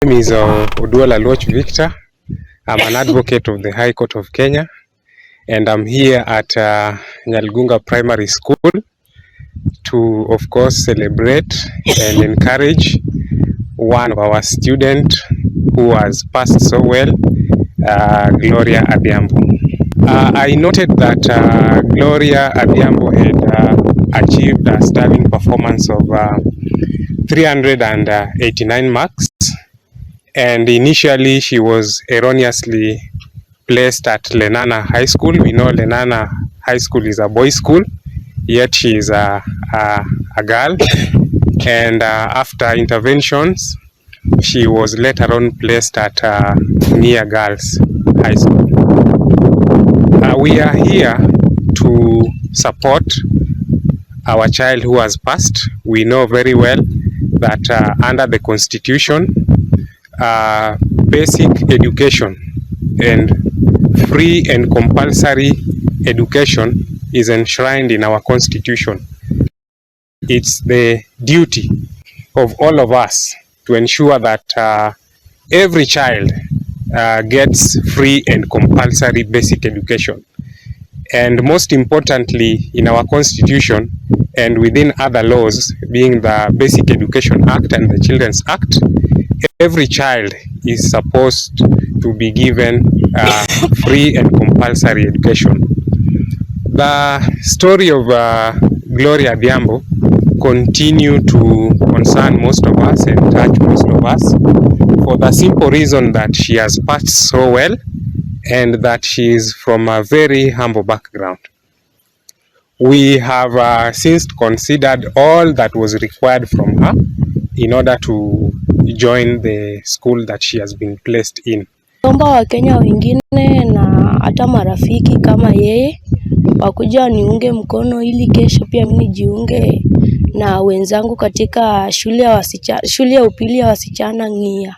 My name is Oduola Loch Victor. I'm an advocate of the High Court of Kenya, and I'm here at Nyalgunga Primary School to, of course, celebrate and encourage one of our students who has passed so well, Gloria Adhiambo. I noted that Gloria Adhiambo had achieved a sterling performance of 389 marks. And initially she was erroneously placed at Lenana High School. We know Lenana High School is a boys' school, yet she is a girl. And after interventions, she was later on placed at Nia Girls High School. We are here to support our child who has passed. We know very well that under the Constitution, basic education and free and compulsory education is enshrined in our Constitution. It's the duty of all of us to ensure that every child gets free and compulsory basic education. And most importantly, in our Constitution and within other laws, being the Basic Education Act and the Children's Act, every child is supposed to be given free and compulsory education. The story of Gloria Adhiambo continue to concern most of us and touch most of us for the simple reason that she has passed so well and that she is from a very humble background. We have since considered all that was required from her in order to join the school that she has been placed in. Naomba Wakenya wengine na hata marafiki kama yeye wakuja niunge mkono ili kesho pia mimi nijiunge na wenzangu katika shule ya upili ya wasichana Ng'ia.